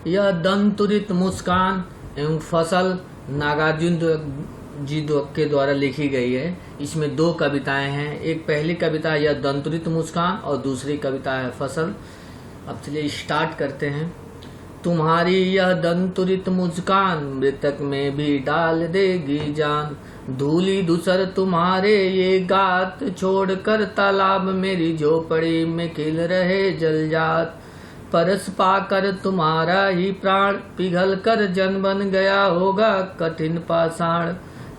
यह दंतुरित मुस्कान एवं फसल नागार्जुन जी के द्वारा लिखी गई है। इसमें दो कविताएं हैं। एक पहली कविता यह दंतुरित मुस्कान और दूसरी कविता है फसल। अब चलिए स्टार्ट करते हैं। तुम्हारी यह दंतुरित मुस्कान मृतक में भी डाल देगी जान, धूली धूसर तुम्हारे ये गात, छोड़कर तालाब मेरी झोपड़ी में खिल रहे जलजात। परस पाकर तुम्हारा ही प्राण पिघल कर जन बन गया होगा कठिन पाषाण,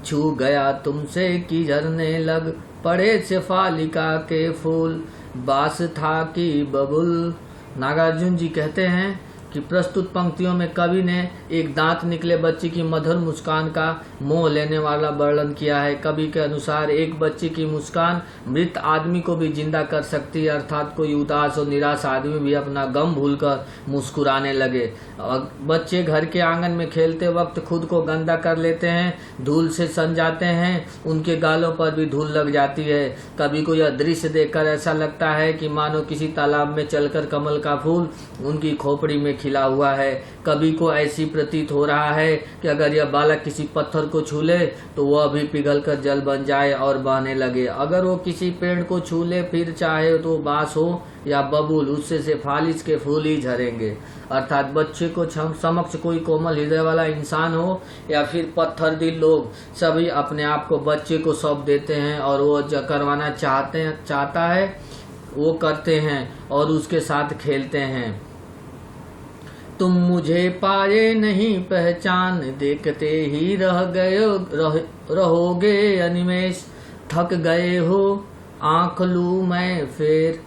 छू गया तुमसे कि झरने लग पड़े शेफालिका के फूल, बास था कि बबुल। नागार्जुन जी कहते हैं कि प्रस्तुत पंक्तियों में कवि ने एक दांत निकले बच्चे की मधुर मुस्कान का मोह लेने वाला वर्णन किया है। कवि के अनुसार एक बच्चे की मुस्कान मृत आदमी को भी जिंदा कर सकती है, अर्थात कोई उदास और निराश आदमी भी अपना गम भूलकर मुस्कुराने लगे। बच्चे घर के आंगन में खेलते वक्त खुद को गंदा कर लेते हैं, धूल से सन जाते हैं, उनके गालों पर भी धूल लग जाती है। कवि को यह दृश्य देखकर ऐसा लगता है कि मानो किसी तालाब में चलकर कमल का फूल उनकी खोपड़ी में खिला हुआ है। कवि को ऐसी प्रतीत हो रहा है कि अगर यह बालक किसी पत्थर को छू ले तो वह भी पिघलकर जल बन जाए और बहने लगे। अगर वो किसी पेड़ को छू ले फिर चाहे तो बांस हो या बबूल, उससे शेफालिस के फूल ही झरेंगे। अर्थात बच्चे को समक्ष कोई कोमल हृदय वाला इंसान हो या फिर पत्थर दिल लोग, सभी अपने आप को बच्चे को सौंप देते हैं और वो जो करवाना चाहता है वो करते हैं और उसके साथ खेलते हैं। तुम मुझे पाए नहीं पहचान, देखते ही रहोगे अनिमेष, थक गए हो आंख लूं मैं फेर,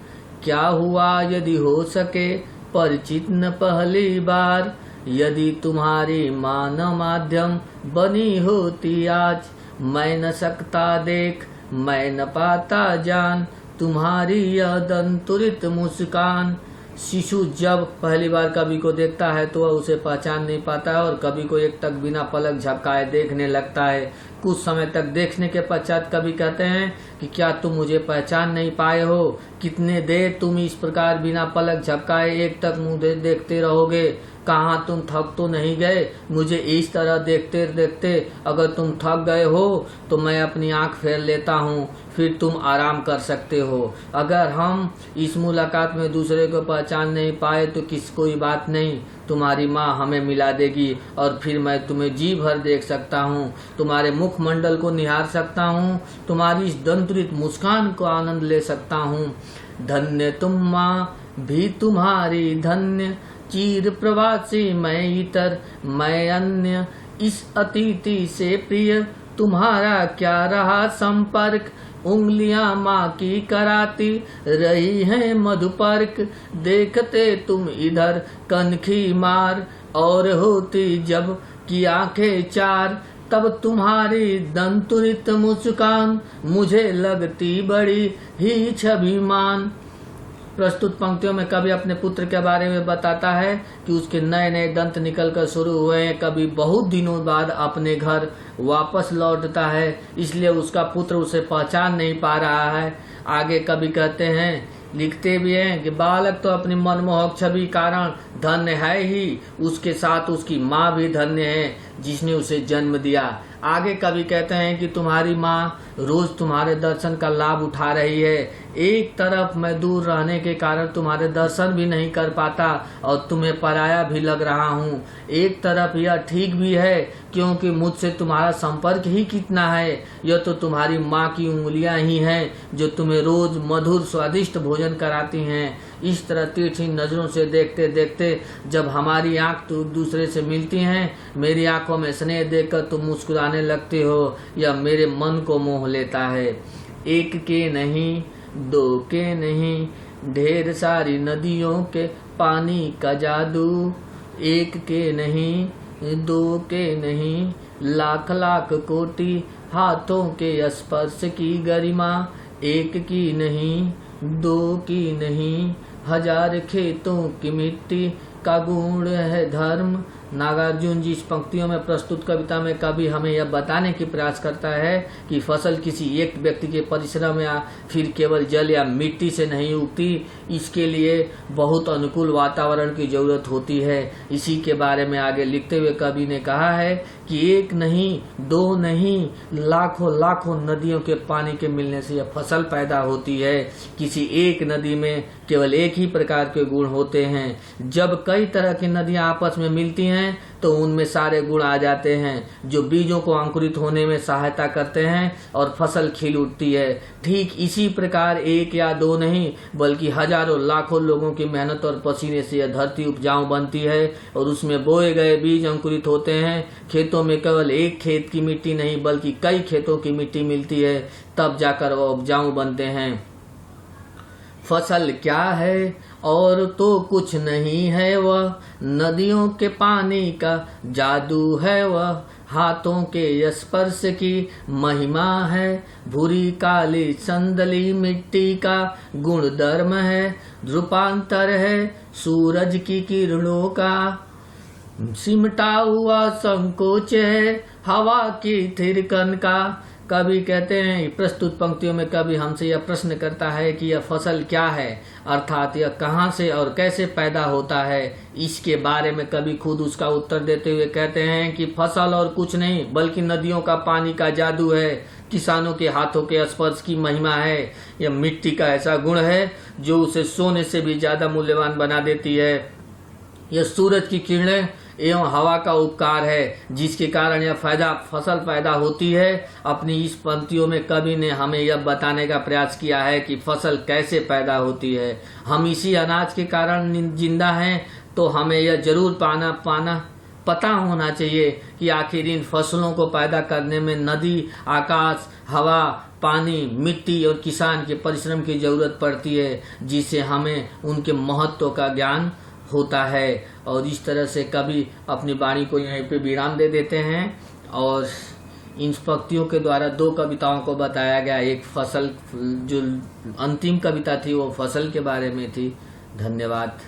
क्या हुआ यदि हो सके परिचित न पहली बार, यदि तुम्हारी मान माध्यम बनी होती आज, मैं न सकता देख मैं न पाता जान, तुम्हारी यह दंतुरित मुस्कान। शिशु जब पहली बार कवि को देखता है तो वह उसे पहचान नहीं पाता है और कवि को एक तक बिना पलक झपकाए देखने लगता है। कुछ समय तक देखने के पश्चात कवि कहते हैं कि क्या तुम मुझे पहचान नहीं पाए हो? कितने देर तुम इस प्रकार बिना पलक झपकाए एक तक मुंह देखते रहोगे? कहाँ तुम थक तो नहीं गए? मुझे इस तरह देखते देखते अगर तुम थक गए हो तो मैं अपनी आंख फेर लेता हूँ, फिर तुम आराम कर सकते हो। अगर हम इस मुलाकात में दूसरे को पहचान नहीं पाए तो कोई बात नहीं, तुम्हारी माँ हमें मिला देगी और फिर मैं तुम्हें जी भर देख सकता हूँ, तुम्हारे मुखमंडल को निहार सकता हूँ, तुम्हारी इस दंतुरित मुस्कान को आनंद ले सकता हूँ। धन्य तुम माँ भी तुम्हारी धन्य, चीर प्रवासी मैं इतर मैं अन्य, इस अतिथि से प्रिय तुम्हारा क्या रहा संपर्क, उंगलियां माँ की कराती रही हैं मधुपर्क, देखते तुम इधर कनखी मार और होती जब की आंखें चार, तब तुम्हारी दंतुरित मुस्कान मुझे लगती बड़ी ही छविमान। प्रस्तुत पंक्तियों में कवि अपने पुत्र के बारे में बताता है कि उसके नए नए दंत निकलकर शुरू हुए हैं। कवि बहुत दिनों बाद अपने घर वापस लौटता है, इसलिए उसका पुत्र उसे पहचान नहीं पा रहा है। आगे कवि कहते हैं, लिखते भी हैं कि बालक तो अपनी मनमोहक छवि कारण धन्य है ही, उसके साथ उसकी माँ भी धन्य है जिसने उसे जन्म दिया। आगे कवि कहते हैं कि तुम्हारी माँ रोज तुम्हारे दर्शन का लाभ उठा रही है। एक तरफ मैं दूर रहने के कारण तुम्हारे दर्शन भी नहीं कर पाता और तुम्हें पराया भी लग रहा हूँ। एक तरफ यह ठीक भी है क्योंकि मुझसे तुम्हारा संपर्क ही कितना है। यह तो तुम्हारी माँ की उंगलियां ही हैं जो तुम्हें रोज मधुर स्वादिष्ट भोजन कराती हैं। इस तरह तिरछी नजरों से देखते देखते जब हमारी आंख तो दूसरे से मिलती हैं, मेरी आंखों में स्नेह देखकर तुम मुस्कुराने लगते हो, यह मेरे मन को मोह लेता है। एक के नहीं दो के नहीं, ढेर सारी नदियों के पानी का जादू, एक के नहीं दो के नहीं, लाख लाख कोटि हाथों के स्पर्श की गरिमा, एक की नहीं दो की नहीं, हजार खेतों की मिट्टी का गुण है धर्म। नागार्जुन जी इस पंक्तियों में प्रस्तुत कविता में कवि हमें यह बताने की प्रयास करता है कि फसल किसी एक व्यक्ति के परिश्रम या फिर केवल जल या मिट्टी से नहीं उगती, इसके लिए बहुत अनुकूल वातावरण की जरूरत होती है। इसी के बारे में आगे लिखते हुए कवि ने कहा है कि एक नहीं, दो नहीं, लाखों लाखों नदियों के पानी के मिलने से यह फसल पैदा होती है। किसी एक नदी में केवल एक ही प्रकार के गुण होते हैं। जब कई तरह की नदियां आपस में मिलती हैं तो उनमें सारे गुण आ जाते हैं जो बीजों को अंकुरित होने में सहायता करते हैं और फसल खिल उठती है। ठीक इसी प्रकार एक या दो नहीं बल्कि हजारों लाखों लोगों की मेहनत और पसीने से यह धरती उपजाऊ बनती है और उसमें बोए गए बीज अंकुरित होते हैं। खेतों में केवल एक खेत की मिट्टी नहीं बल्कि कई खेतों की मिट्टी मिलती है, तब जाकर वह उपजाऊ बनते हैं। फसल क्या है? और तो कुछ नहीं है, वह नदियों के पानी का जादू है, वह हाथों के स्पर्श की महिमा है, भूरी काली संदली मिट्टी का गुण धर्म है, रूपांतर है सूरज की किरणों का, सिमटा हुआ संकोच है हवा की थिरकन का। कवि कहते हैं, प्रस्तुत पंक्तियों में कवि हमसे यह प्रश्न करता है कि यह फसल क्या है, अर्थात यह कहाँ से और कैसे पैदा होता है। इसके बारे में कवि खुद उसका उत्तर देते हुए कहते हैं कि फसल और कुछ नहीं बल्कि नदियों का पानी का जादू है, किसानों के हाथों के स्पर्श की महिमा है। यह मिट्टी का ऐसा गुण है जो उसे सोने से भी ज्यादा मूल्यवान बना देती है। यह सूरज की किरणें एवं हवा का उपकार है जिसके कारण यह फसल पैदा होती है। अपनी इस पंक्तियों में कवि ने हमें यह बताने का प्रयास किया है कि फसल कैसे पैदा होती है। हम इसी अनाज के कारण जिंदा हैं, तो हमें यह जरूर पता होना चाहिए कि आखिर इन फसलों को पैदा करने में नदी, आकाश, हवा, पानी, मिट्टी और किसान के परिश्रम की जरूरत पड़ती है, जिससे हमें उनके महत्व का ज्ञान होता है। और इस तरह से कवि अपनी वाणी को यहीं पे विराम दे देते हैं और इन पंक्तियों के द्वारा दो कविताओं को बताया गया। एक फसल, जो अंतिम कविता थी वो फसल के बारे में थी। धन्यवाद।